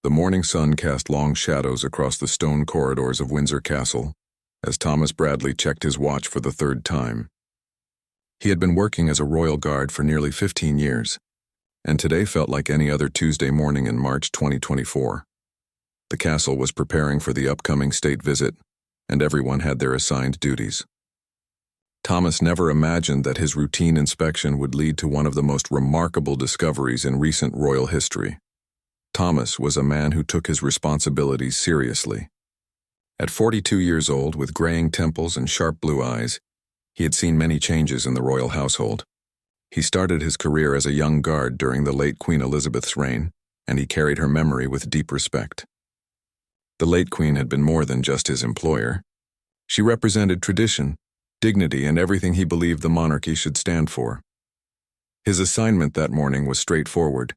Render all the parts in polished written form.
The morning sun cast long shadows across the stone corridors of Windsor Castle as Thomas Bradley checked his watch for the third time. He had been working as a royal guard for nearly 15 years, and today felt like any other Tuesday morning in March 2024. The castle was preparing for the upcoming state visit, and everyone had their assigned duties. Thomas never imagined that his routine inspection would lead to one of the most remarkable discoveries in recent royal history. Thomas was a man who took his responsibilities seriously. At 42 years old, with graying temples and sharp blue eyes, he had seen many changes in the royal household. He started his career as a young guard during the late Queen Elizabeth's reign, and he carried her memory with deep respect. The late Queen had been more than just his employer. She represented tradition, dignity, and everything he believed the monarchy should stand for. His assignment that morning was straightforward.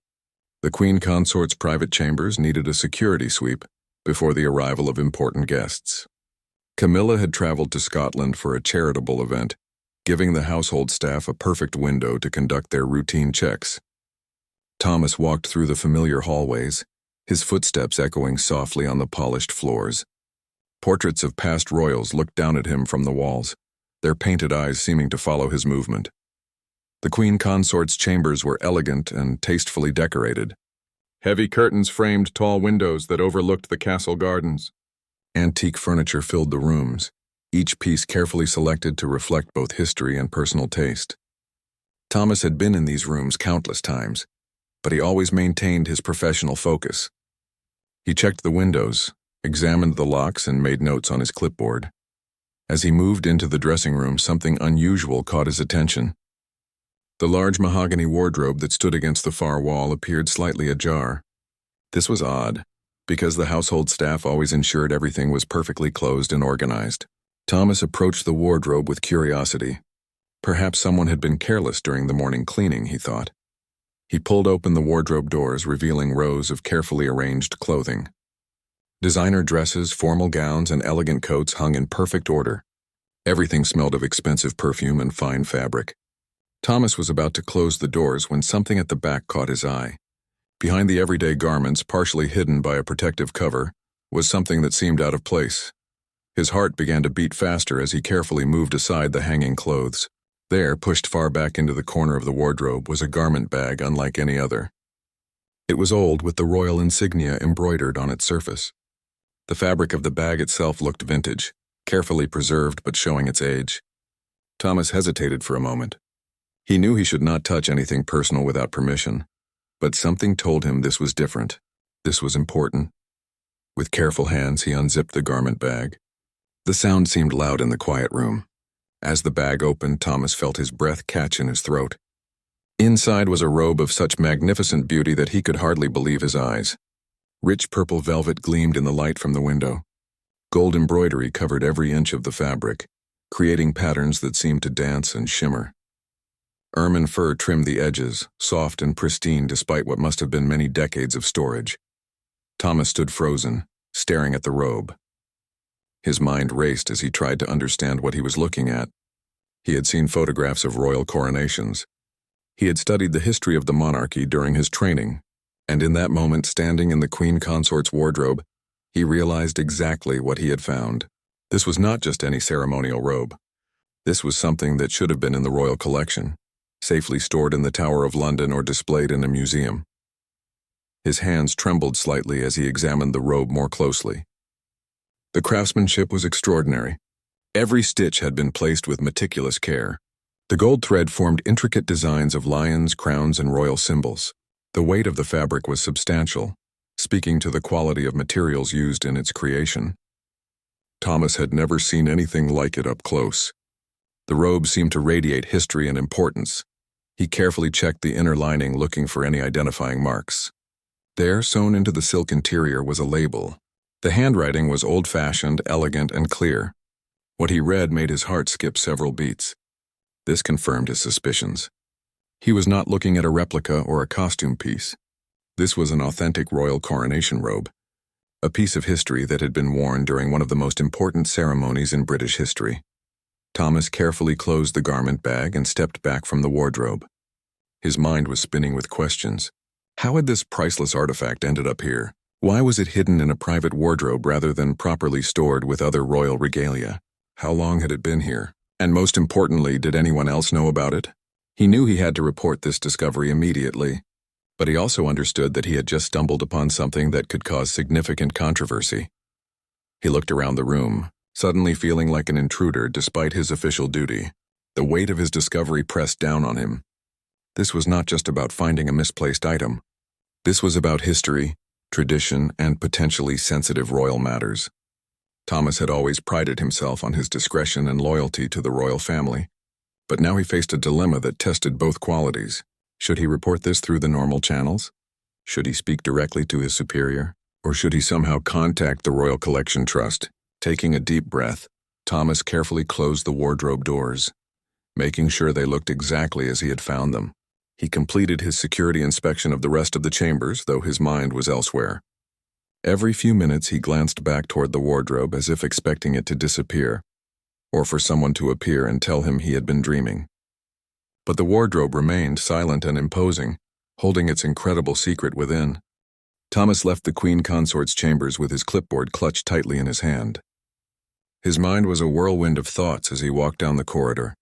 The Queen Consort's private chambers needed a security sweep before the arrival of important guests. Camilla had traveled to Scotland for a charitable event, giving the household staff a perfect window to conduct their routine checks. Thomas walked through the familiar hallways, his footsteps echoing softly on the polished floors. Portraits of past royals looked down at him from the walls, their painted eyes seeming to follow his movement. The Queen Consort's chambers were elegant and tastefully decorated. Heavy curtains framed tall windows that overlooked the castle gardens. Antique furniture filled the rooms, each piece carefully selected to reflect both history and personal taste. Thomas had been in these rooms countless times, but he always maintained his professional focus. He checked the windows, examined the locks, and made notes on his clipboard. As he moved into the dressing room, something unusual caught his attention. The large mahogany wardrobe that stood against the far wall appeared slightly ajar. This was odd, because the household staff always ensured everything was perfectly closed and organized. Thomas approached the wardrobe with curiosity. Perhaps someone had been careless during the morning cleaning, he thought. He pulled open the wardrobe doors, revealing rows of carefully arranged clothing. Designer dresses, formal gowns, and elegant coats hung in perfect order. Everything smelled of expensive perfume and fine fabric. Thomas was about to close the doors when something at the back caught his eye. Behind the everyday garments, partially hidden by a protective cover, was something that seemed out of place. His heart began to beat faster as he carefully moved aside the hanging clothes. There, pushed far back into the corner of the wardrobe, was a garment bag unlike any other. It was old, with the royal insignia embroidered on its surface. The fabric of the bag itself looked vintage, carefully preserved but showing its age. Thomas hesitated for a moment. He knew he should not touch anything personal without permission, but something told him this was different. This was important. With careful hands, he unzipped the garment bag. The sound seemed loud in the quiet room. As the bag opened, Thomas felt his breath catch in his throat. Inside was a robe of such magnificent beauty that he could hardly believe his eyes. Rich purple velvet gleamed in the light from the window. Gold embroidery covered every inch of the fabric, creating patterns that seemed to dance and shimmer. Ermine fur trimmed the edges, soft and pristine despite what must have been many decades of storage. Thomas stood frozen, staring at the robe. His mind raced as he tried to understand what he was looking at. He had seen photographs of royal coronations. He had studied the history of the monarchy during his training, and in that moment, standing in the Queen Consort's wardrobe, he realized exactly what he had found. This was not just any ceremonial robe. This was something that should have been in the royal collection, safely stored in the Tower of London or displayed in a museum. His hands trembled slightly as he examined the robe more closely. The craftsmanship was extraordinary. Every stitch had been placed with meticulous care. The gold thread formed intricate designs of lions, crowns, and royal symbols. The weight of the fabric was substantial, speaking to the quality of materials used in its creation. Thomas had never seen anything like it up close. The robe seemed to radiate history and importance. He carefully checked the inner lining, looking for any identifying marks. There, sewn into the silk interior, was a label. The handwriting was old-fashioned, elegant, and clear. What he read made his heart skip several beats. This confirmed his suspicions. He was not looking at a replica or a costume piece. This was an authentic royal coronation robe, a piece of history that had been worn during one of the most important ceremonies in British history. Thomas carefully closed the garment bag and stepped back from the wardrobe. His mind was spinning with questions. How had this priceless artifact ended up here? Why was it hidden in a private wardrobe rather than properly stored with other royal regalia? How long had it been here? And most importantly, did anyone else know about it? He knew he had to report this discovery immediately, but he also understood that he had just stumbled upon something that could cause significant controversy. He looked around the room, suddenly feeling like an intruder despite his official duty. The weight of his discovery pressed down on him. This was not just about finding a misplaced item. This was about history, tradition, and potentially sensitive royal matters. Thomas had always prided himself on his discretion and loyalty to the royal family, but now he faced a dilemma that tested both qualities. Should he report this through the normal channels? Should he speak directly to his superior? Or should he somehow contact the Royal Collection Trust? Taking a deep breath, Thomas carefully closed the wardrobe doors, making sure they looked exactly as he had found them. He completed his security inspection of the rest of the chambers, though his mind was elsewhere. Every few minutes he glanced back toward the wardrobe as if expecting it to disappear, or for someone to appear and tell him he had been dreaming. But the wardrobe remained silent and imposing, holding its incredible secret within. Thomas left the Queen Consort's chambers with his clipboard clutched tightly in his hand. His mind was a whirlwind of thoughts as he walked down the corridor.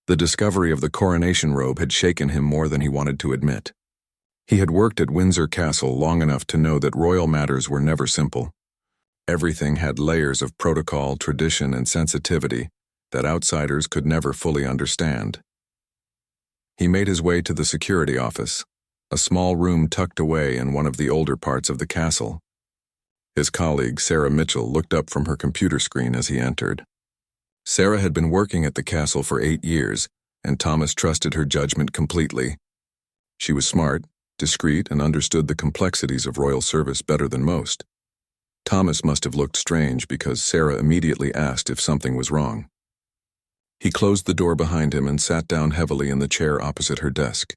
The discovery of the Coronation Robe had shaken him more than he wanted to admit. He had worked at Windsor Castle long enough to know that royal matters were never simple. Everything had layers of protocol, tradition, and sensitivity that outsiders could never fully understand. He made his way to the security office, a small room tucked away in one of the older parts of the castle. His colleague, Sarah Mitchell, looked up from her computer screen as he entered. Sarah had been working at the castle for 8 years, and Thomas trusted her judgment completely. She was smart, discreet, and understood the complexities of royal service better than most. Thomas must have looked strange because Sarah immediately asked if something was wrong. He closed the door behind him and sat down heavily in the chair opposite her desk.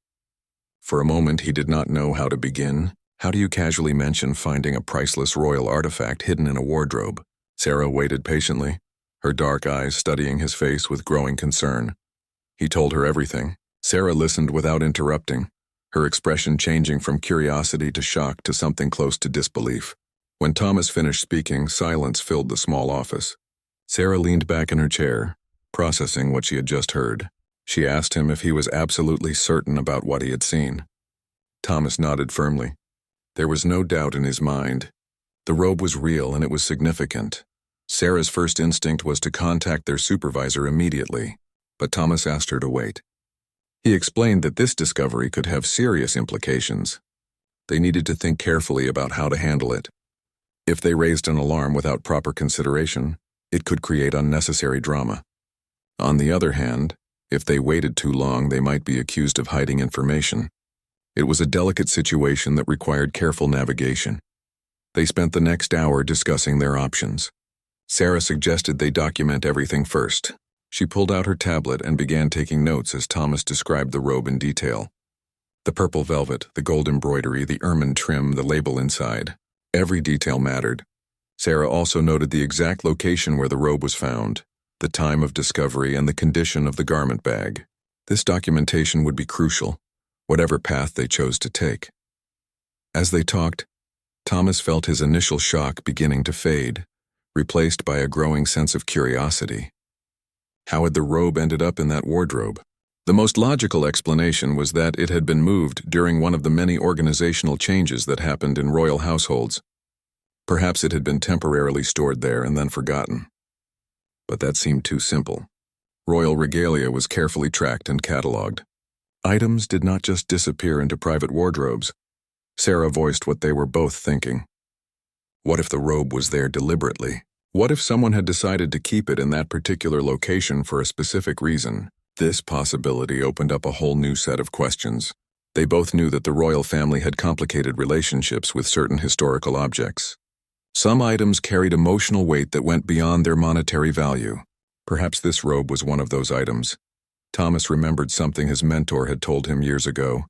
For a moment he did not know how to begin. How do you casually mention finding a priceless royal artifact hidden in a wardrobe? Sarah waited patiently, her dark eyes studying his face with growing concern. He told her everything. Sarah listened without interrupting, her expression changing from curiosity to shock to something close to disbelief. When Thomas finished speaking, silence filled the small office. Sarah leaned back in her chair, processing what she had just heard. She asked him if he was absolutely certain about what he had seen. Thomas nodded firmly. There was no doubt in his mind. The robe was real and it was significant. Sarah's first instinct was to contact their supervisor immediately, but Thomas asked her to wait. He explained that this discovery could have serious implications. They needed to think carefully about how to handle it. If they raised an alarm without proper consideration, it could create unnecessary drama. On the other hand, if they waited too long, they might be accused of hiding information. It was a delicate situation that required careful navigation. They spent the next hour discussing their options. Sarah suggested they document everything first. She pulled out her tablet and began taking notes as Thomas described the robe in detail. The purple velvet, the gold embroidery, the ermine trim, the label inside. Every detail mattered. Sarah also noted the exact location where the robe was found, the time of discovery, and the condition of the garment bag. This documentation would be crucial, whatever path they chose to take. As they talked, Thomas felt his initial shock beginning to fade, replaced by a growing sense of curiosity. How had the robe ended up in that wardrobe? The most logical explanation was that it had been moved during one of the many organizational changes that happened in royal households. Perhaps it had been temporarily stored there and then forgotten. But that seemed too simple. Royal regalia was carefully tracked and catalogued. Items did not just disappear into private wardrobes. Sarah voiced what they were both thinking. What if the robe was there deliberately? What if someone had decided to keep it in that particular location for a specific reason? This possibility opened up a whole new set of questions. They both knew that the royal family had complicated relationships with certain historical objects. Some items carried emotional weight that went beyond their monetary value. Perhaps this robe was one of those items. Thomas remembered something his mentor had told him years ago.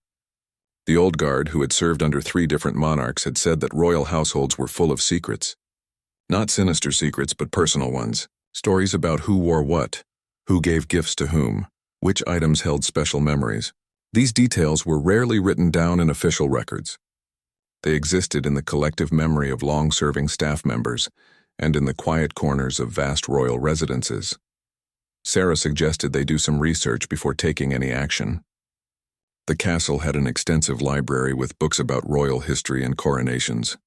The old guard, who had served under 3 different monarchs, had said that royal households were full of secrets. Not sinister secrets, but personal ones. Stories about who wore what, who gave gifts to whom, which items held special memories. These details were rarely written down in official records. They existed in the collective memory of long-serving staff members and in the quiet corners of vast royal residences. Sarah suggested they do some research before taking any action. The castle had an extensive library with books about royal history and coronations.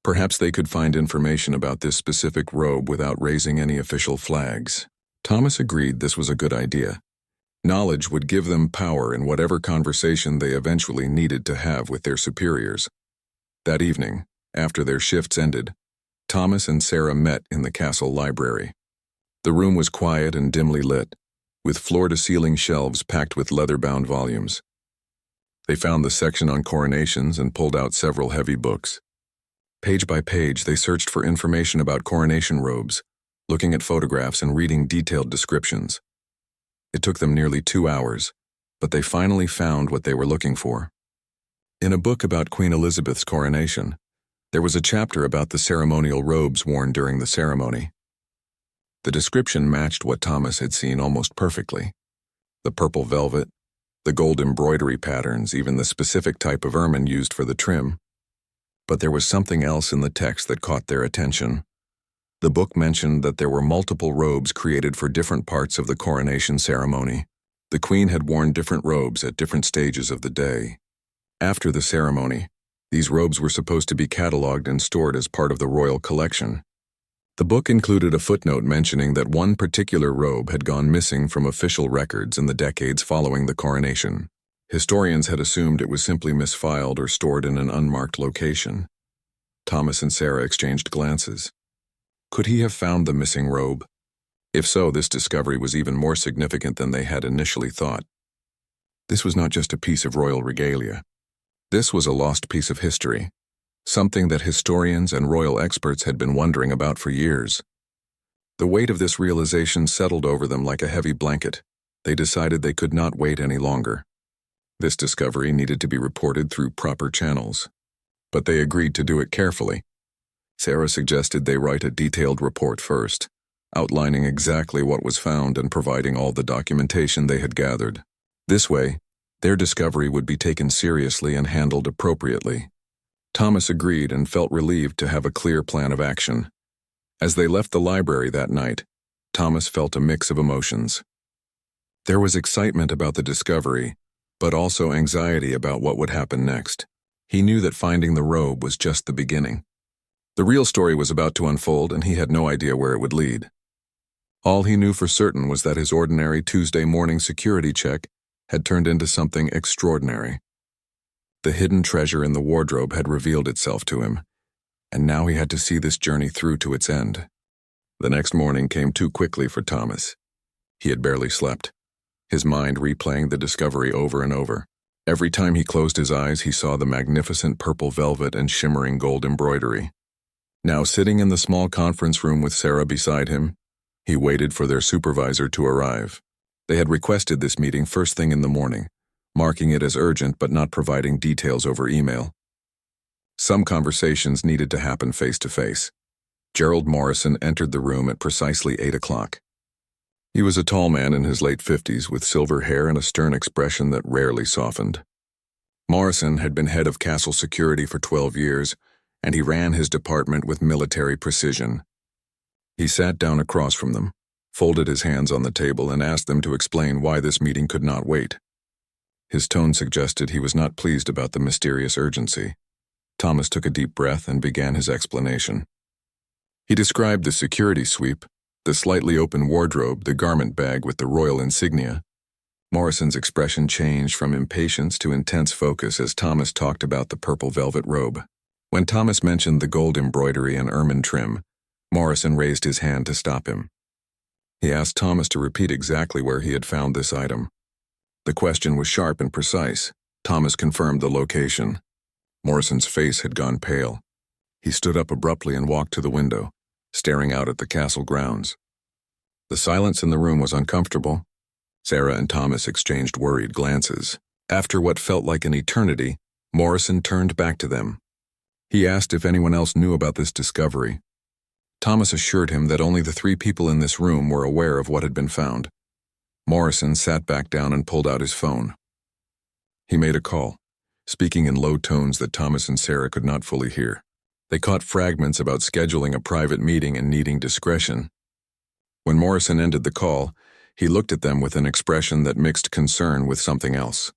Perhaps they could find information about this specific robe without raising any official flags. Thomas agreed this was a good idea. Knowledge would give them power in whatever conversation they eventually needed to have with their superiors. That evening, after their shifts ended, Thomas and Sarah met in the castle library. The room was quiet and dimly lit, with floor-to-ceiling shelves packed with leather-bound volumes. They found the section on coronations and pulled out several heavy books. Page by page, they searched for information about coronation robes, looking at photographs and reading detailed descriptions. It took them nearly 2 hours, but they finally found what they were looking for. In a book about Queen Elizabeth's coronation, there was a chapter about the ceremonial robes worn during the ceremony. The description matched what Thomas had seen almost perfectly. The purple velvet, the gold embroidery patterns, even the specific type of ermine used for the trim. But there was something else in the text that caught their attention. The book mentioned that there were multiple robes created for different parts of the coronation ceremony. The queen had worn different robes at different stages of the day. After the ceremony, these robes were supposed to be catalogued and stored as part of the royal collection. The book included a footnote mentioning that one particular robe had gone missing from official records in the decades following the coronation. Historians had assumed it was simply misfiled or stored in an unmarked location. Thomas and Sarah exchanged glances. Could he have found the missing robe? If so, this discovery was even more significant than they had initially thought. This was not just a piece of royal regalia. This was a lost piece of history, something that historians and royal experts had been wondering about for years. The weight of this realization settled over them like a heavy blanket. They decided they could not wait any longer. This discovery needed to be reported through proper channels, but they agreed to do it carefully. Sarah suggested they write a detailed report first, outlining exactly what was found and providing all the documentation they had gathered. This way, their discovery would be taken seriously and handled appropriately. Thomas agreed and felt relieved to have a clear plan of action. As they left the library that night, Thomas felt a mix of emotions. There was excitement about the discovery, but also anxiety about what would happen next. He knew that finding the robe was just the beginning. The real story was about to unfold, and he had no idea where it would lead. All he knew for certain was that his ordinary Tuesday morning security check had turned into something extraordinary. The hidden treasure in the wardrobe had revealed itself to him, and now he had to see this journey through to its end. The next morning came too quickly for Thomas. He had barely slept, his mind replaying the discovery over and over. Every time he closed his eyes, he saw the magnificent purple velvet and shimmering gold embroidery. Now, sitting in the small conference room with Sarah beside him, he waited for their supervisor to arrive. They had requested this meeting first thing in the morning, marking it as urgent but not providing details over email. Some conversations needed to happen face-to-face. Gerald Morrison entered the room at precisely 8 o'clock. He was a tall man in his late 50s with silver hair and a stern expression that rarely softened. Morrison had been head of castle security for 12 years, and he ran his department with military precision. He sat down across from them, folded his hands on the table, and asked them to explain why this meeting could not wait. His tone suggested he was not pleased about the mysterious urgency. Thomas took a deep breath and began his explanation. He described the security sweep, the slightly open wardrobe, the garment bag with the royal insignia. Morrison's expression changed from impatience to intense focus as Thomas talked about the purple velvet robe. When Thomas mentioned the gold embroidery and ermine trim, Morrison raised his hand to stop him. He asked Thomas to repeat exactly where he had found this item. The question was sharp and precise. Thomas confirmed the location. Morrison's face had gone pale. He stood up abruptly and walked to the window, staring out at the castle grounds. The silence in the room was uncomfortable. Sarah and Thomas exchanged worried glances. After what felt like an eternity, Morrison turned back to them. He asked if anyone else knew about this discovery. Thomas assured him that only the 3 people in this room were aware of what had been found. Morrison sat back down and pulled out his phone. He made a call, speaking in low tones that Thomas and Sarah could not fully hear. They caught fragments about scheduling a private meeting and needing discretion. When Morrison ended the call, he looked at them with an expression that mixed concern with something else.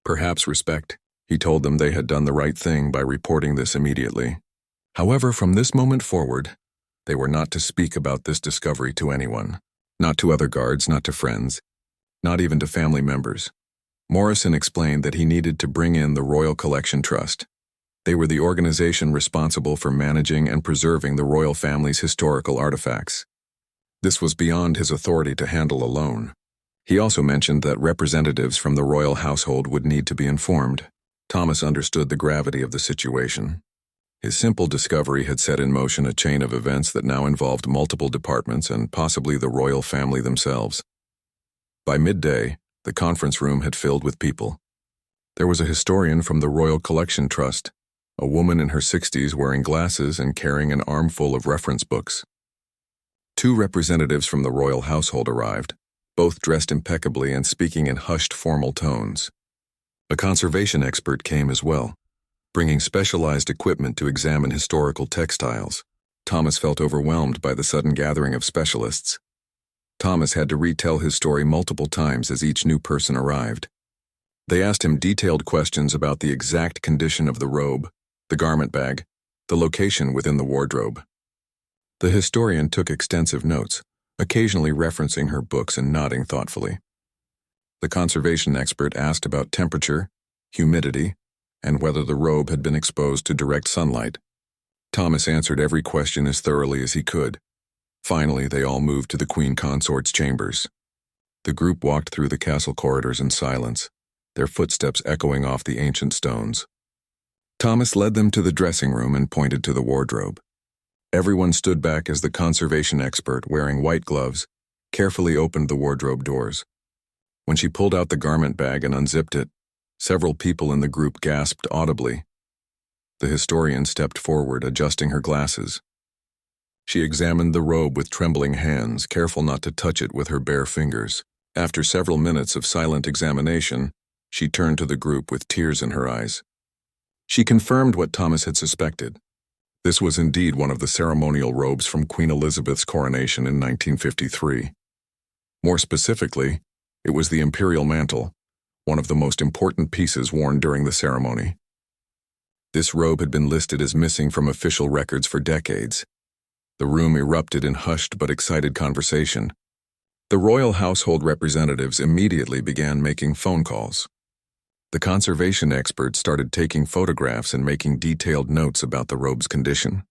Perhaps respect. He told them they had done the right thing by reporting this immediately. However, from this moment forward, they were not to speak about this discovery to anyone. Not to other guards, not to friends, not even to family members. Morrison explained that he needed to bring in the Royal Collection Trust. They were the organization responsible for managing and preserving the royal family's historical artifacts. This was beyond his authority to handle alone. He also mentioned that representatives from the royal household would need to be informed. Thomas understood the gravity of the situation. His simple discovery had set in motion a chain of events that now involved multiple departments and possibly the royal family themselves. By midday, the conference room had filled with people. There was a historian from the Royal Collection Trust, a woman in her 60s wearing glasses and carrying an armful of reference books. 2 representatives from the royal household arrived, both dressed impeccably and speaking in hushed formal tones. A conservation expert came as well, bringing specialized equipment to examine historical textiles. Thomas felt overwhelmed by the sudden gathering of specialists. Thomas had to retell his story multiple times as each new person arrived. They asked him detailed questions about the exact condition of the robe, the garment bag, the location within the wardrobe. The historian took extensive notes, occasionally referencing her books and nodding thoughtfully. The conservation expert asked about temperature, humidity, and whether the robe had been exposed to direct sunlight. Thomas answered every question as thoroughly as he could. Finally, they all moved to the Queen Consort's chambers. The group walked through the castle corridors in silence, their footsteps echoing off the ancient stones. Thomas led them to the dressing room and pointed to the wardrobe. Everyone stood back as the conservation expert, wearing white gloves, carefully opened the wardrobe doors. When she pulled out the garment bag and unzipped it, several people in the group gasped audibly. The historian stepped forward, adjusting her glasses. She examined the robe with trembling hands, careful not to touch it with her bare fingers. After several minutes of silent examination, she turned to the group with tears in her eyes. She confirmed what Thomas had suspected. This was indeed one of the ceremonial robes from Queen Elizabeth's coronation in 1953. More specifically, it was the imperial mantle, one of the most important pieces worn during the ceremony. This robe had been listed as missing from official records for decades. The room erupted in hushed but excited conversation. The royal household representatives immediately began making phone calls. The conservation experts started taking photographs and making detailed notes about the robe's condition.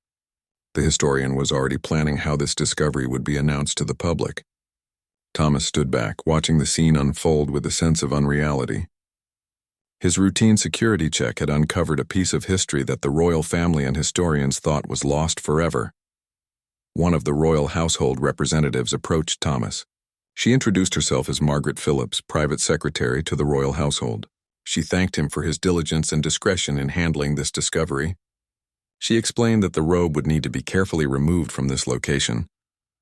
The historian was already planning how this discovery would be announced to the public. Thomas stood back, watching the scene unfold with a sense of unreality. His routine security check had uncovered a piece of history that the royal family and historians thought was lost forever. One of the royal household representatives approached Thomas. She introduced herself as Margaret Phillips, private secretary to the royal household. She thanked him for his diligence and discretion in handling this discovery. She explained that the robe would need to be carefully removed from this location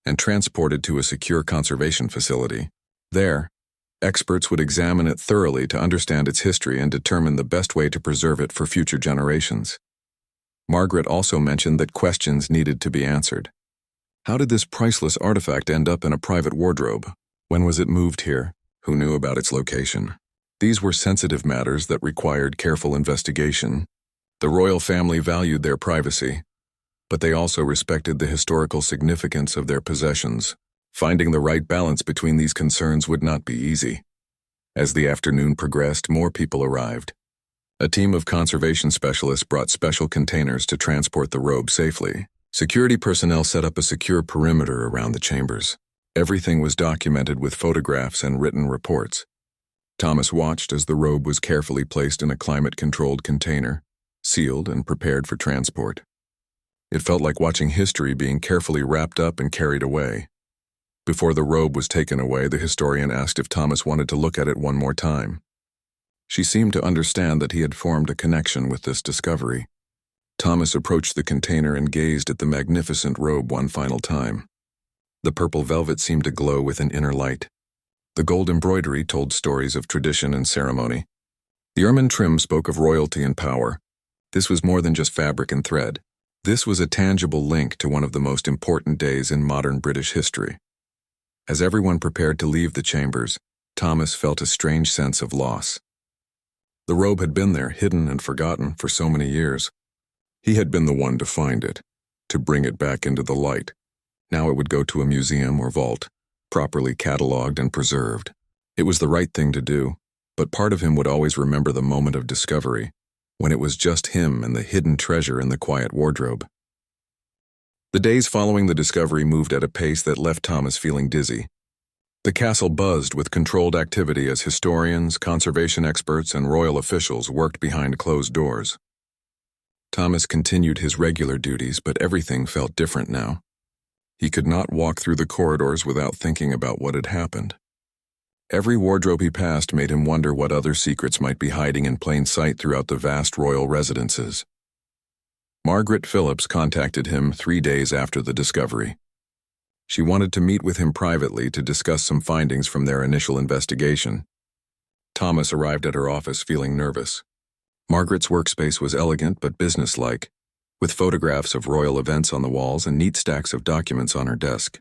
and transported to a secure conservation facility. There, experts would examine it thoroughly to understand its history and determine the best way to preserve it for future generations. Margaret also mentioned that questions needed to be answered. How did this priceless artifact end up in a private wardrobe? When was it moved here? Who knew about its location? These were sensitive matters that required careful investigation. The royal family valued their privacy, but they also respected the historical significance of their possessions. Finding the right balance between these concerns would not be easy. As the afternoon progressed, more people arrived. A team of conservation specialists brought special containers to transport the robe safely. Security personnel set up a secure perimeter around the chambers. Everything was documented with photographs and written reports. Thomas watched as the robe was carefully placed in a climate-controlled container, sealed and prepared for transport. It felt like watching history being carefully wrapped up and carried away. Before the robe was taken away, the historian asked if Thomas wanted to look at it one more time. She seemed to understand that he had formed a connection with this discovery. Thomas approached the container and gazed at the magnificent robe one final time. The purple velvet seemed to glow with an inner light. The gold embroidery told stories of tradition and ceremony. The ermine trim spoke of royalty and power. This was more than just fabric and thread. This was a tangible link to one of the most important days in modern British history. As everyone prepared to leave the chambers, Thomas felt a strange sense of loss. The robe had been there, hidden and forgotten, for so many years. He had been the one to find it, to bring it back into the light. Now it would go to a museum or vault, properly catalogued and preserved. It was the right thing to do, but part of him would always remember the moment of discovery, when it was just him and the hidden treasure in the quiet wardrobe. The days following the discovery moved at a pace that left Thomas feeling dizzy. The castle buzzed with controlled activity as historians, conservation experts, and royal officials worked behind closed doors. Thomas continued his regular duties, but everything felt different now. He could not walk through the corridors without thinking about what had happened. Every wardrobe he passed made him wonder what other secrets might be hiding in plain sight throughout the vast royal residences. Margaret Phillips contacted him 3 days after the discovery. She wanted to meet with him privately to discuss some findings from their initial investigation. Thomas arrived at her office feeling nervous. Margaret's workspace was elegant but businesslike, with photographs of royal events on the walls and neat stacks of documents on her desk.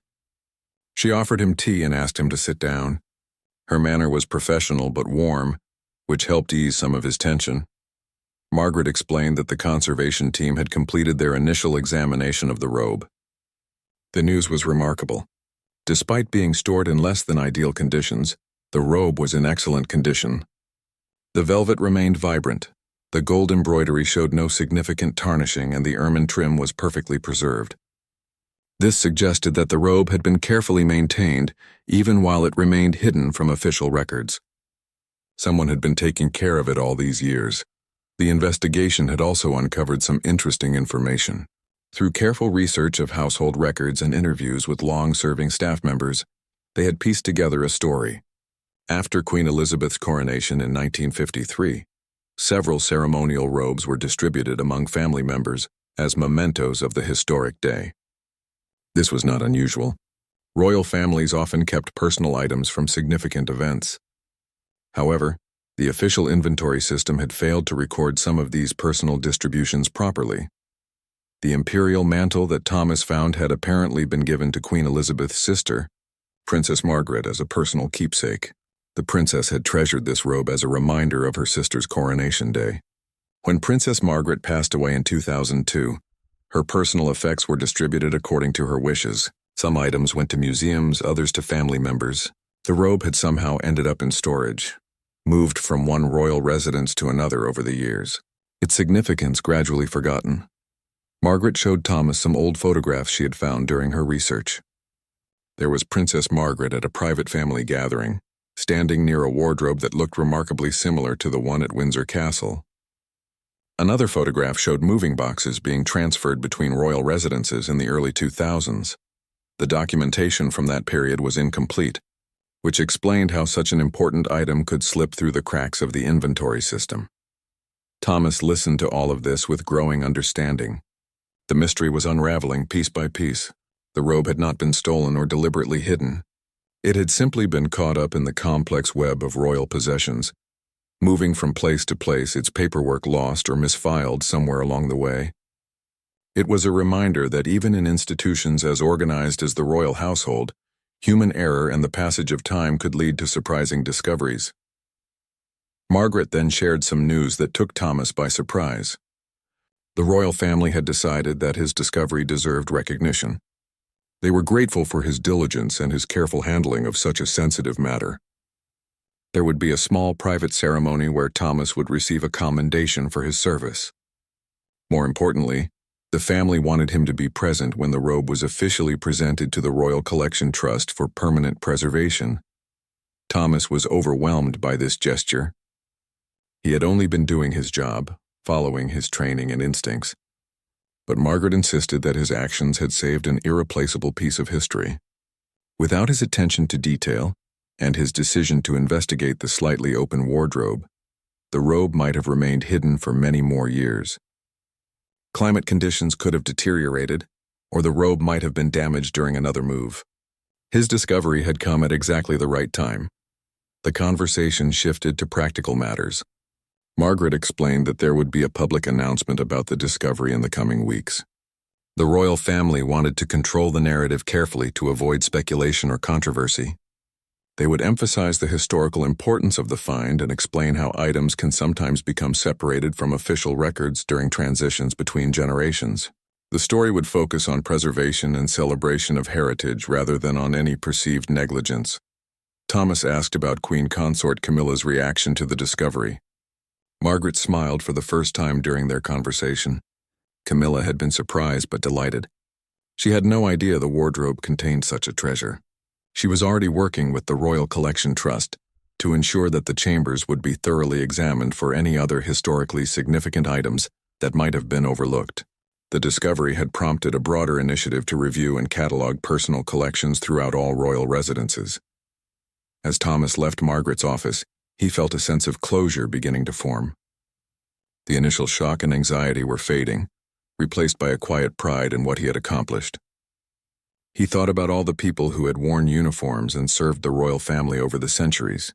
She offered him tea and asked him to sit down. Her manner was professional but warm, which helped ease some of his tension. Margaret explained that the conservation team had completed their initial examination of the robe. The news was remarkable. Despite being stored in less than ideal conditions, the robe was in excellent condition. The velvet remained vibrant, the gold embroidery showed no significant tarnishing, and the ermine trim was perfectly preserved. This suggested that the robe had been carefully maintained, even while it remained hidden from official records. Someone had been taking care of it all these years. The investigation had also uncovered some interesting information. Through careful research of household records and interviews with long-serving staff members, they had pieced together a story. After Queen Elizabeth's coronation in 1953, several ceremonial robes were distributed among family members as mementos of the historic day. This was not unusual. Royal families often kept personal items from significant events. However, the official inventory system had failed to record some of these personal distributions properly. The imperial mantle that Thomas found had apparently been given to Queen Elizabeth's sister, Princess Margaret, as a personal keepsake. The princess had treasured this robe as a reminder of her sister's coronation day. When Princess Margaret passed away in 2002, her personal effects were distributed according to her wishes. Some items went to museums, others to family members. The robe had somehow ended up in storage, moved from one royal residence to another over the years, its significance gradually forgotten. Margaret showed Thomas some old photographs she had found during her research. There was Princess Margaret at a private family gathering, standing near a wardrobe that looked remarkably similar to the one at Windsor Castle. Another photograph showed moving boxes being transferred between royal residences in the early 2000s. The documentation from that period was incomplete, which explained how such an important item could slip through the cracks of the inventory system. Thomas listened to all of this with growing understanding. The mystery was unraveling piece by piece. The robe had not been stolen or deliberately hidden. It had simply been caught up in the complex web of royal possessions, moving from place to place, its paperwork lost or misfiled somewhere along the way. It was a reminder that even in institutions as organized as the royal household, human error and the passage of time could lead to surprising discoveries. Margaret then shared some news that took Thomas by surprise. The royal family had decided that his discovery deserved recognition. They were grateful for his diligence and his careful handling of such a sensitive matter. There would be a small private ceremony where Thomas would receive a commendation for his service. More importantly, the family wanted him to be present when the robe was officially presented to the Royal Collection Trust for permanent preservation. Thomas was overwhelmed by this gesture. He had only been doing his job, following his training and instincts. But Margaret insisted that his actions had saved an irreplaceable piece of history. Without his attention to detail, and his decision to investigate the slightly open wardrobe, the robe might have remained hidden for many more years. Climate conditions could have deteriorated, or the robe might have been damaged during another move. His discovery had come at exactly the right time. The conversation shifted to practical matters. Margaret explained that there would be a public announcement about the discovery in the coming weeks. The royal family wanted to control the narrative carefully to avoid speculation or controversy. They would emphasize the historical importance of the find and explain how items can sometimes become separated from official records during transitions between generations. The story would focus on preservation and celebration of heritage rather than on any perceived negligence. Thomas asked about Queen Consort Camilla's reaction to the discovery. Margaret smiled for the first time during their conversation. Camilla had been surprised but delighted. She had no idea the wardrobe contained such a treasure. She was already working with the Royal Collection Trust to ensure that the chambers would be thoroughly examined for any other historically significant items that might have been overlooked. The discovery had prompted a broader initiative to review and catalog personal collections throughout all royal residences. As Thomas left Margaret's office, he felt a sense of closure beginning to form. The initial shock and anxiety were fading, replaced by a quiet pride in what he had accomplished. He thought about all the people who had worn uniforms and served the royal family over the centuries.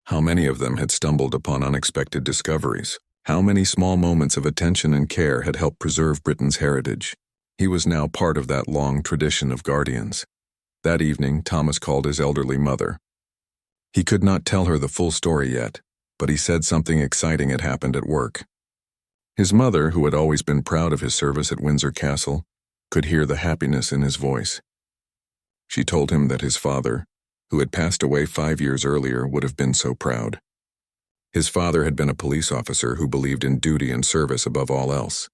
How many of them had stumbled upon unexpected discoveries? How many small moments of attention and care had helped preserve Britain's heritage? He was now part of that long tradition of guardians. That evening, Thomas called his elderly mother. He could not tell her the full story yet, but he said something exciting had happened at work. His mother, who had always been proud of his service at Windsor Castle, could hear the happiness in his voice. She told him that his father, who had passed away 5 years earlier, would have been so proud. His father had been a police officer who believed in duty and service above all else.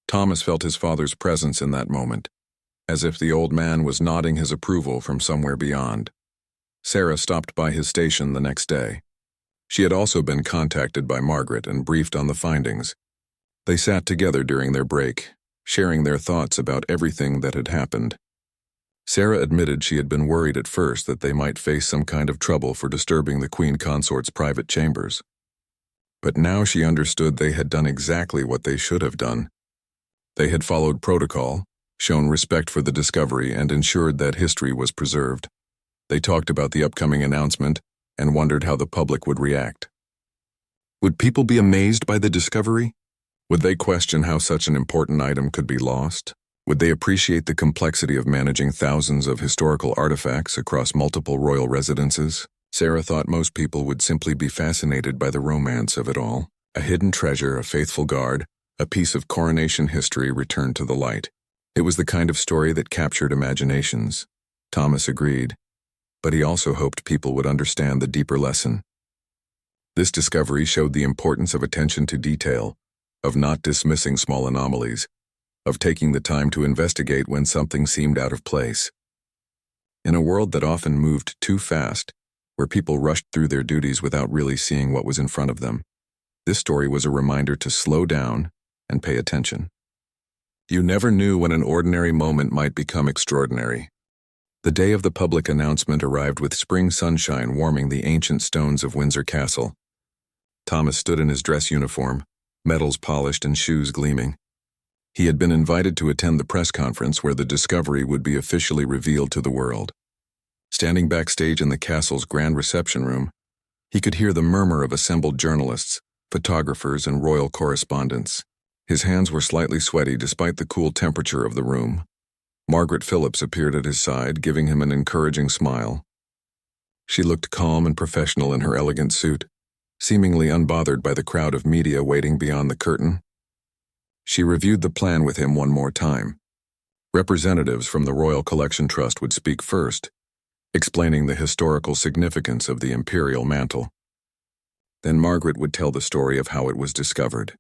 Thomas felt his father's presence in that moment, as if the old man was nodding his approval from somewhere beyond. Sarah stopped by his station the next day. She had also been contacted by Margaret and briefed on the findings. They sat together during their break, sharing their thoughts about everything that had happened. Sarah admitted she had been worried at first that they might face some kind of trouble for disturbing the Queen Consort's private chambers. But now she understood they had done exactly what they should have done. They had followed protocol, shown respect for the discovery, and ensured that history was preserved. They talked about the upcoming announcement and wondered how the public would react. Would people be amazed by the discovery? Would they question how such an important item could be lost? Would they appreciate the complexity of managing thousands of historical artifacts across multiple royal residences? Sarah thought most people would simply be fascinated by the romance of it all. A hidden treasure, a faithful guard, a piece of coronation history returned to the light. It was the kind of story that captured imaginations. Thomas agreed, but he also hoped people would understand the deeper lesson. This discovery showed the importance of attention to detail, of not dismissing small anomalies, of taking the time to investigate when something seemed out of place. In a world that often moved too fast, where people rushed through their duties without really seeing what was in front of them, this story was a reminder to slow down and pay attention. You never knew when an ordinary moment might become extraordinary. The day of the public announcement arrived with spring sunshine warming the ancient stones of Windsor Castle. Thomas stood in his dress uniform, medals polished and shoes gleaming. He had been invited to attend the press conference where the discovery would be officially revealed to the world. Standing backstage in the castle's grand reception room, he could hear the murmur of assembled journalists, photographers, and royal correspondents. His hands were slightly sweaty despite the cool temperature of the room. Margaret Phillips appeared at his side, giving him an encouraging smile. She looked calm and professional in her elegant suit, seemingly unbothered by the crowd of media waiting beyond the curtain. She reviewed the plan with him one more time. Representatives from the Royal Collection Trust would speak first, explaining the historical significance of the imperial mantle. Then Margaret would tell the story of how it was discovered.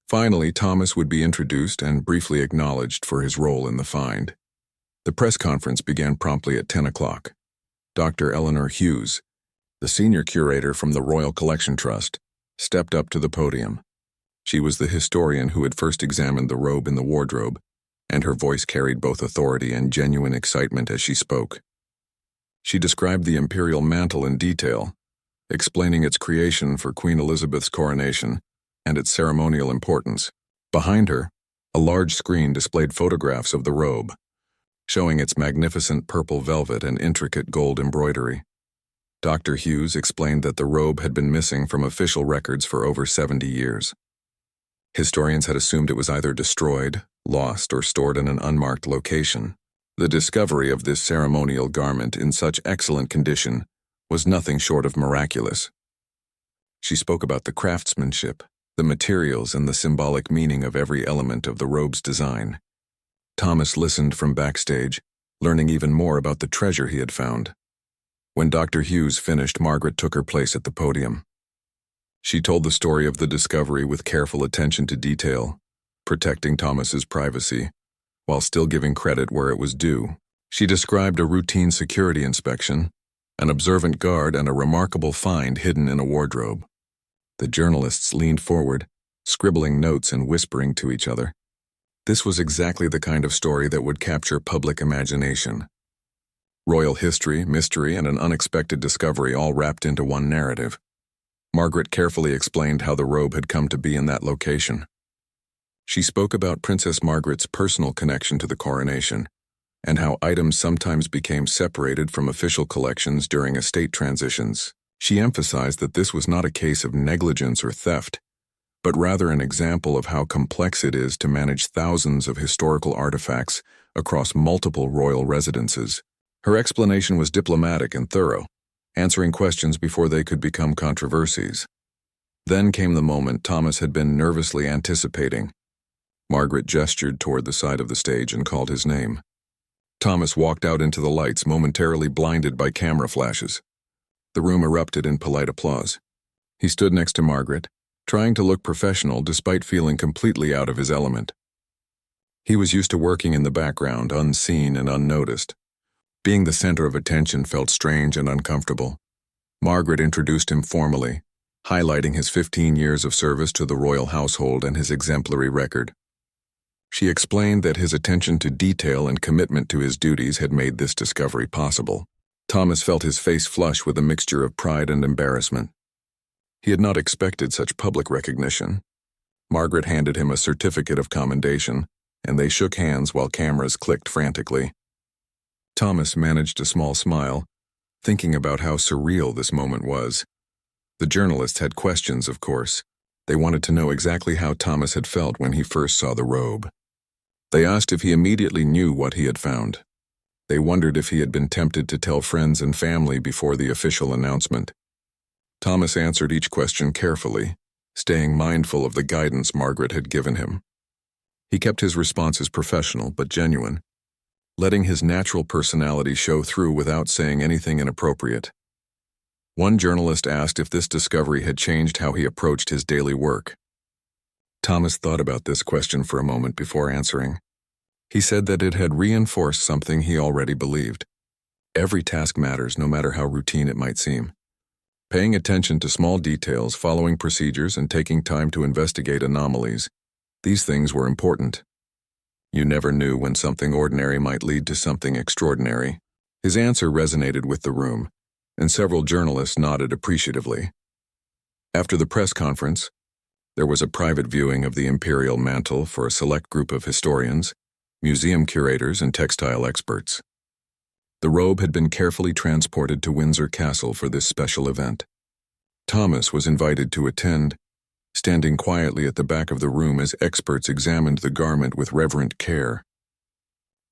Finally, Thomas would be introduced and briefly acknowledged for his role in the find. The press conference began promptly at 10 o'clock. Dr. Eleanor Hughes, the senior curator from the Royal Collection Trust, stepped up to the podium. She was the historian who had first examined the robe in the wardrobe, and her voice carried both authority and genuine excitement as she spoke. She described the imperial mantle in detail, explaining its creation for Queen Elizabeth's coronation and its ceremonial importance. Behind her, a large screen displayed photographs of the robe, showing its magnificent purple velvet and intricate gold embroidery. Dr. Hughes explained that the robe had been missing from official records for over 70 years. Historians had assumed it was either destroyed, lost, or stored in an unmarked location. The discovery of this ceremonial garment in such excellent condition was nothing short of miraculous. She spoke about the craftsmanship, the materials, and the symbolic meaning of every element of the robe's design. Thomas listened from backstage, learning even more about the treasure he had found. When Dr. Hughes finished, Margaret took her place at the podium. She told the story of the discovery with careful attention to detail, protecting Thomas's privacy, while still giving credit where it was due. She described a routine security inspection, an observant guard, and a remarkable find hidden in a wardrobe. The journalists leaned forward, scribbling notes and whispering to each other. This was exactly the kind of story that would capture public imagination. Royal history, mystery, and an unexpected discovery all wrapped into one narrative. Margaret carefully explained how the robe had come to be in that location. She spoke about Princess Margaret's personal connection to the coronation, and how items sometimes became separated from official collections during estate transitions. She emphasized that this was not a case of negligence or theft, but rather an example of how complex it is to manage thousands of historical artifacts across multiple royal residences. Her explanation was diplomatic and thorough, answering questions before they could become controversies. Then came the moment Thomas had been nervously anticipating. Margaret gestured toward the side of the stage and called his name. Thomas walked out into the lights, momentarily blinded by camera flashes. The room erupted in polite applause. He stood next to Margaret, trying to look professional despite feeling completely out of his element. He was used to working in the background, unseen and unnoticed. Being the center of attention felt strange and uncomfortable. Margaret introduced him formally, highlighting his 15 years of service to the royal household and his exemplary record. She explained that his attention to detail and commitment to his duties had made this discovery possible. Thomas felt his face flush with a mixture of pride and embarrassment. He had not expected such public recognition. Margaret handed him a certificate of commendation, and they shook hands while cameras clicked frantically. Thomas managed a small smile, thinking about how surreal this moment was. The journalists had questions, of course. They wanted to know exactly how Thomas had felt when he first saw the robe. They asked if he immediately knew what he had found. They wondered if he had been tempted to tell friends and family before the official announcement. Thomas answered each question carefully, staying mindful of the guidance Margaret had given him. He kept his responses professional but genuine, letting his natural personality show through without saying anything inappropriate. One journalist asked if this discovery had changed how he approached his daily work. Thomas thought about this question for a moment before answering. He said that it had reinforced something he already believed. Every task matters, no matter how routine it might seem. Paying attention to small details, following procedures, and taking time to investigate anomalies, these things were important. You never knew when something ordinary might lead to something extraordinary. His answer resonated with the room, and several journalists nodded appreciatively. After the press conference, there was a private viewing of the imperial mantle for a select group of historians, museum curators, and textile experts. The robe had been carefully transported to Windsor Castle for this special event. Thomas was invited to attend, standing quietly at the back of the room as experts examined the garment with reverent care.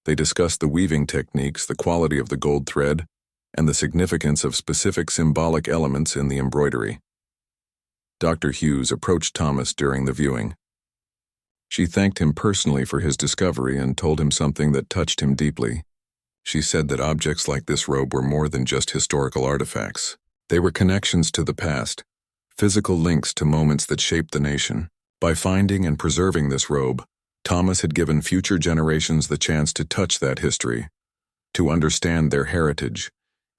They discussed the weaving techniques, the quality of the gold thread, and the significance of specific symbolic elements in the embroidery. Dr. Hughes approached Thomas during the viewing. She thanked him personally for his discovery and told him something that touched him deeply. She said that objects like this robe were more than just historical artifacts. They were connections to the past, physical links to moments that shaped the nation. By finding and preserving this robe, Thomas had given future generations the chance to touch that history, to understand their heritage,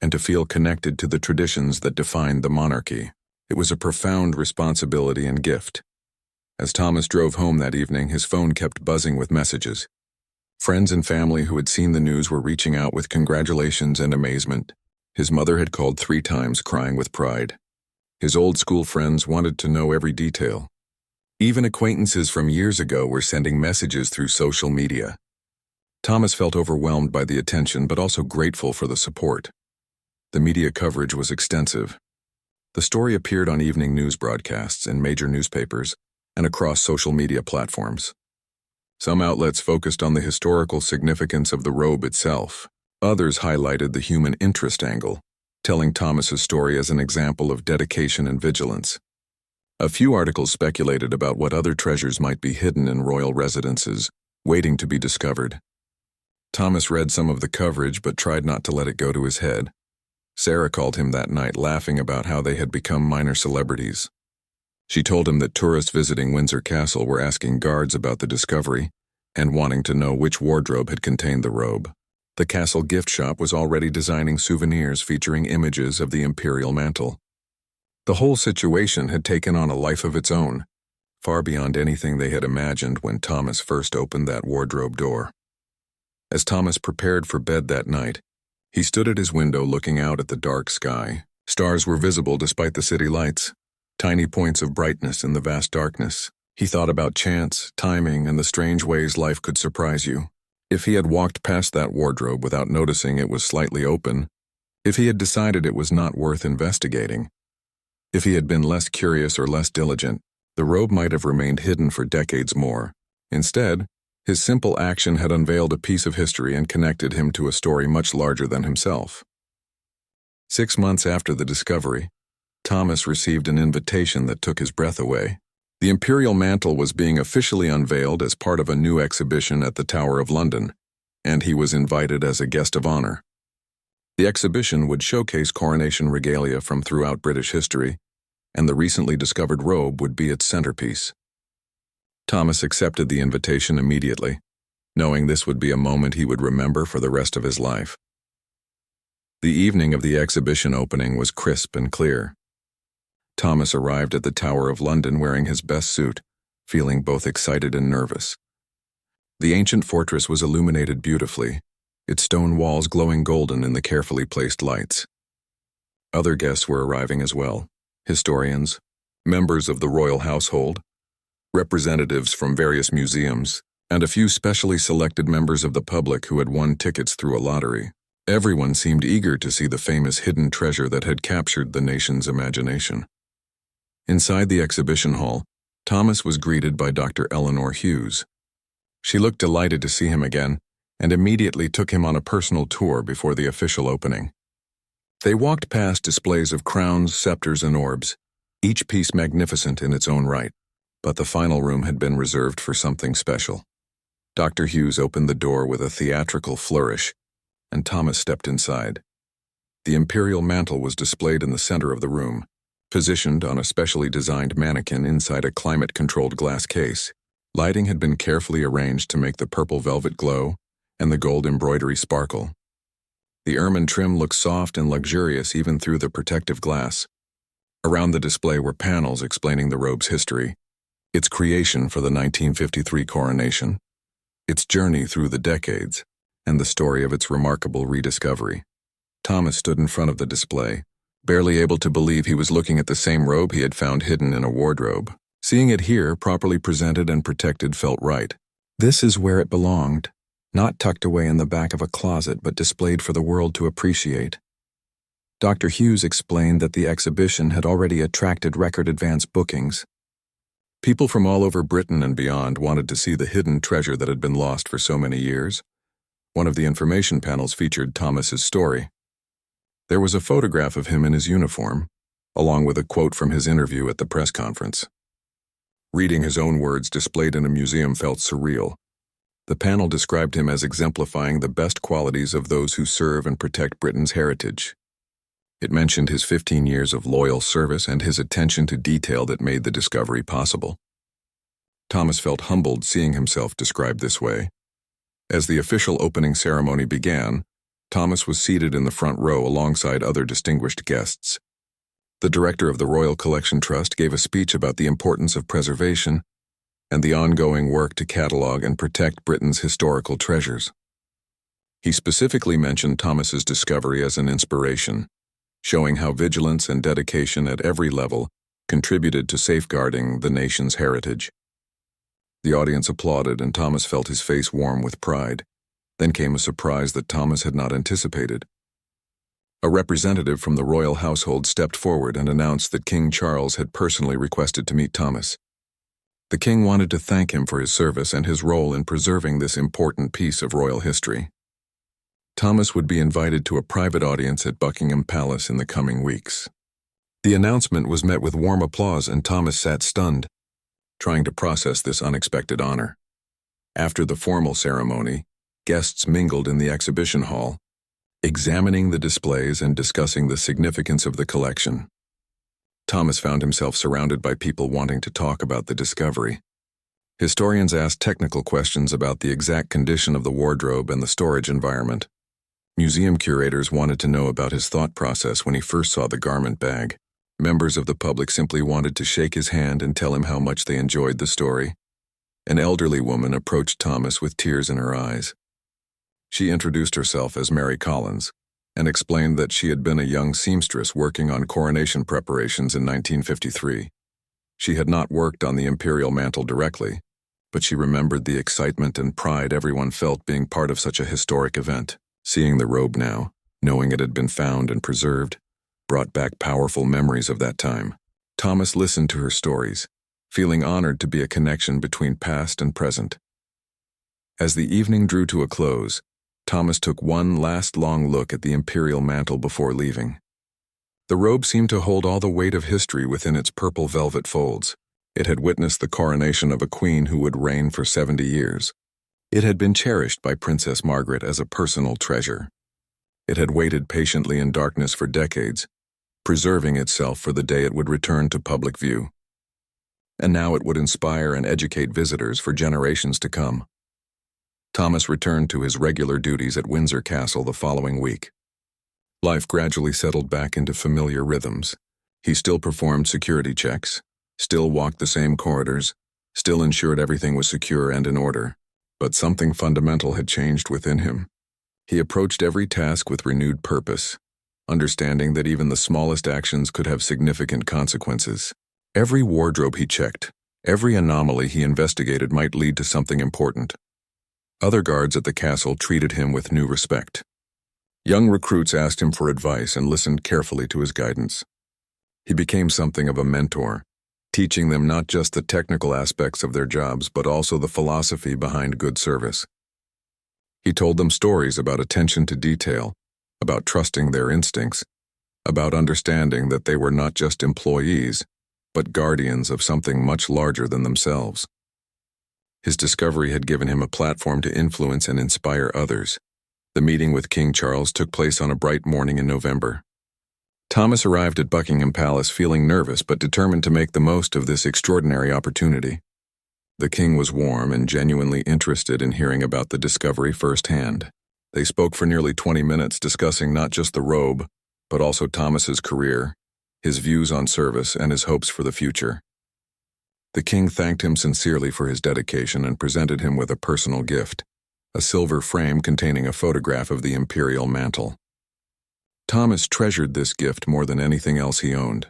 and to feel connected to the traditions that defined the monarchy. It was a profound responsibility and gift. As Thomas drove home that evening, his phone kept buzzing with messages. Friends and family who had seen the news were reaching out with congratulations and amazement. His mother had called 3 times, crying with pride. His old school friends wanted to know every detail. Even acquaintances from years ago were sending messages through social media. Thomas felt overwhelmed by the attention but also grateful for the support. The media coverage was extensive. The story appeared on evening news broadcasts in major newspapers and across social media platforms. Some outlets focused on the historical significance of the robe itself. Others highlighted the human interest angle, telling Thomas's story as an example of dedication and vigilance. A few articles speculated about what other treasures might be hidden in royal residences, waiting to be discovered. Thomas read some of the coverage but tried not to let it go to his head. Sarah called him that night, laughing about how they had become minor celebrities. She told him that tourists visiting Windsor Castle were asking guards about the discovery and wanting to know which wardrobe had contained the robe. The castle gift shop was already designing souvenirs featuring images of the imperial mantle. The whole situation had taken on a life of its own, far beyond anything they had imagined when Thomas first opened that wardrobe door. As Thomas prepared for bed that night, he stood at his window looking out at the dark sky. Stars were visible despite the city lights, tiny points of brightness in the vast darkness. He thought about chance, timing, and the strange ways life could surprise you. If he had walked past that wardrobe without noticing it was slightly open, if he had decided it was not worth investigating, if he had been less curious or less diligent, the robe might have remained hidden for decades more. Instead, his simple action had unveiled a piece of history and connected him to a story much larger than himself. 6 months after the discovery, Thomas received an invitation that took his breath away. The imperial mantle was being officially unveiled as part of a new exhibition at the Tower of London, and he was invited as a guest of honor. The exhibition would showcase coronation regalia from throughout British history, and the recently discovered robe would be its centerpiece. Thomas accepted the invitation immediately, knowing this would be a moment he would remember for the rest of his life. The evening of the exhibition opening was crisp and clear. Thomas arrived at the Tower of London wearing his best suit, feeling both excited and nervous. The ancient fortress was illuminated beautifully, its stone walls glowing golden in the carefully placed lights. Other guests were arriving as well: historians, members of the royal household, representatives from various museums, and a few specially selected members of the public who had won tickets through a lottery. Everyone seemed eager to see the famous hidden treasure that had captured the nation's imagination. Inside the exhibition hall, Thomas was greeted by Dr. Eleanor Hughes. She looked delighted to see him again and immediately took him on a personal tour before the official opening. They walked past displays of crowns, scepters, and orbs, each piece magnificent in its own right. But the final room had been reserved for something special. Dr. Hughes opened the door with a theatrical flourish, and Thomas stepped inside. The imperial mantle was displayed in the center of the room, positioned on a specially designed mannequin inside a climate-controlled glass case. Lighting had been carefully arranged to make the purple velvet glow and the gold embroidery sparkle. The ermine trim looked soft and luxurious even through the protective glass. Around the display were panels explaining the robe's history, its creation for the 1953 coronation, its journey through the decades, and the story of its remarkable rediscovery. Thomas stood in front of the display, barely able to believe he was looking at the same robe he had found hidden in a wardrobe. Seeing it here, properly presented and protected, felt right. This is where it belonged, not tucked away in the back of a closet, but displayed for the world to appreciate. Dr. Hughes explained that the exhibition had already attracted record advance bookings. People from all over Britain and beyond wanted to see the hidden treasure that had been lost for so many years. One of the information panels featured Thomas's story. There was a photograph of him in his uniform, along with a quote from his interview at the press conference. Reading his own words displayed in a museum felt surreal. The panel described him as exemplifying the best qualities of those who serve and protect Britain's heritage. It mentioned his 15 years of loyal service and his attention to detail that made the discovery possible. Thomas felt humbled seeing himself described this way. As the official opening ceremony began, Thomas was seated in the front row alongside other distinguished guests. The director of the Royal Collection Trust gave a speech about the importance of preservation and the ongoing work to catalog and protect Britain's historical treasures. He specifically mentioned Thomas's discovery as an inspiration, showing how vigilance and dedication at every level contributed to safeguarding the nation's heritage. The audience applauded, and Thomas felt his face warm with pride. Then came a surprise that Thomas had not anticipated. A representative from the royal household stepped forward and announced that King Charles had personally requested to meet Thomas. The king wanted to thank him for his service and his role in preserving this important piece of royal history. Thomas would be invited to a private audience at Buckingham Palace in the coming weeks. The announcement was met with warm applause, and Thomas sat stunned, trying to process this unexpected honor. After the formal ceremony, guests mingled in the exhibition hall, examining the displays and discussing the significance of the collection. Thomas found himself surrounded by people wanting to talk about the discovery. Historians asked technical questions about the exact condition of the wardrobe and the storage environment. Museum curators wanted to know about his thought process when he first saw the garment bag. Members of the public simply wanted to shake his hand and tell him how much they enjoyed the story. An elderly woman approached Thomas with tears in her eyes. She introduced herself as Mary Collins and explained that she had been a young seamstress working on coronation preparations in 1953. She had not worked on the imperial mantle directly, but she remembered the excitement and pride everyone felt being part of such a historic event. Seeing the robe now, knowing it had been found and preserved, brought back powerful memories of that time. Thomas listened to her stories, feeling honored to be a connection between past and present. As the evening drew to a close, Thomas took one last long look at the imperial mantle before leaving. The robe seemed to hold all the weight of history within its purple velvet folds. It had witnessed the coronation of a queen who would reign for 70 years. It had been cherished by Princess Margaret as a personal treasure. It had waited patiently in darkness for decades, preserving itself for the day it would return to public view. And now it would inspire and educate visitors for generations to come. Thomas returned to his regular duties at Windsor Castle the following week. Life gradually settled back into familiar rhythms. He still performed security checks, still walked the same corridors, still ensured everything was secure and in order. But something fundamental had changed within him. He approached every task with renewed purpose, understanding that even the smallest actions could have significant consequences. Every wardrobe he checked, every anomaly he investigated might lead to something important. Other guards at the castle treated him with new respect. Young recruits asked him for advice and listened carefully to his guidance. He became something of a mentor, teaching them not just the technical aspects of their jobs but also the philosophy behind good service. He told them stories about attention to detail, about trusting their instincts, about understanding that they were not just employees, but guardians of something much larger than themselves. His discovery had given him a platform to influence and inspire others. The meeting with King Charles took place on a bright morning in November. Thomas arrived at Buckingham Palace feeling nervous but determined to make the most of this extraordinary opportunity. The king was warm and genuinely interested in hearing about the discovery firsthand. They spoke for nearly 20 minutes discussing not just the robe, but also Thomas's career, his views on service, and his hopes for the future. The king thanked him sincerely for his dedication and presented him with a personal gift, a silver frame containing a photograph of the imperial mantle. Thomas treasured this gift more than anything else he owned.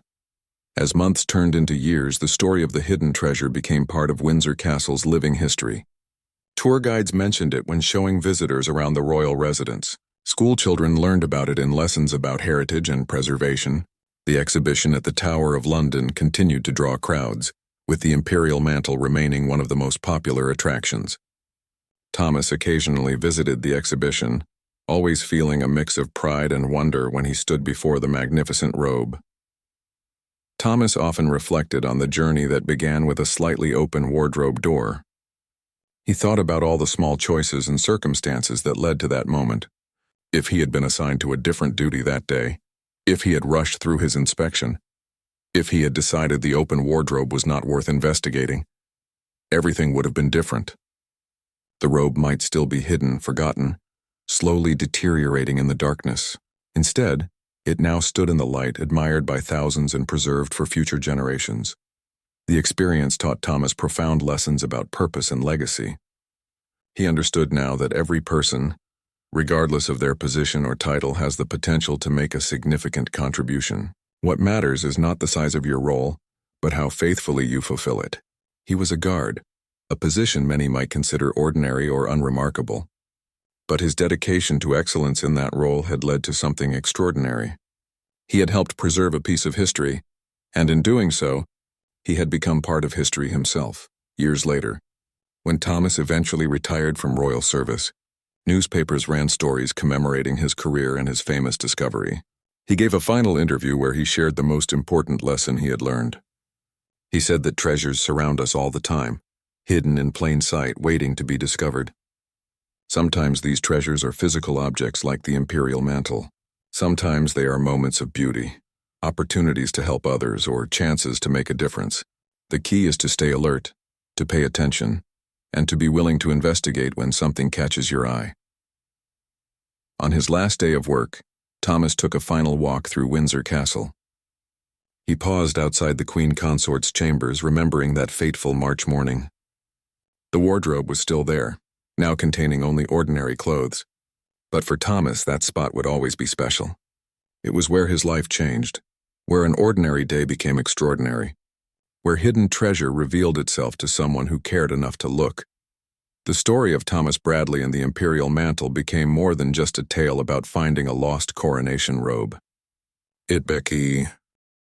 As months turned into years, the story of the hidden treasure became part of Windsor Castle's living history. Tour guides mentioned it when showing visitors around the royal residence. School children learned about it in lessons about heritage and preservation. The exhibition at the Tower of London continued to draw crowds, with the imperial mantle remaining one of the most popular attractions. Thomas occasionally visited the exhibition, always feeling a mix of pride and wonder when he stood before the magnificent robe. Thomas often reflected on the journey that began with a slightly open wardrobe door. He thought about all the small choices and circumstances that led to that moment. If he had been assigned to a different duty that day, if he had rushed through his inspection, if he had decided the open wardrobe was not worth investigating, everything would have been different. The robe might still be hidden, forgotten, slowly deteriorating in the darkness. Instead, it now stood in the light, admired by thousands and preserved for future generations. The experience taught Thomas profound lessons about purpose and legacy. He understood now that every person, regardless of their position or title, has the potential to make a significant contribution. What matters is not the size of your role, but how faithfully you fulfill it. He was a guard, a position many might consider ordinary or unremarkable. But his dedication to excellence in that role had led to something extraordinary. He had helped preserve a piece of history, and in doing so, he had become part of history himself. Years later, when Thomas eventually retired from royal service, newspapers ran stories commemorating his career and his famous discovery. He gave a final interview where he shared the most important lesson he had learned. He said that treasures surround us all the time, hidden in plain sight, waiting to be discovered. Sometimes these treasures are physical objects like the imperial mantle. Sometimes they are moments of beauty, opportunities to help others, or chances to make a difference. The key is to stay alert, to pay attention, and to be willing to investigate when something catches your eye. On his last day of work, Thomas took a final walk through Windsor Castle. He paused outside the Queen Consort's chambers, remembering that fateful March morning. The wardrobe was still there, now containing only ordinary clothes. But for Thomas, that spot would always be special. It was where his life changed, where an ordinary day became extraordinary, where hidden treasure revealed itself to someone who cared enough to look. The story of Thomas Bradley and the imperial mantle became more than just a tale about finding a lost coronation robe. It became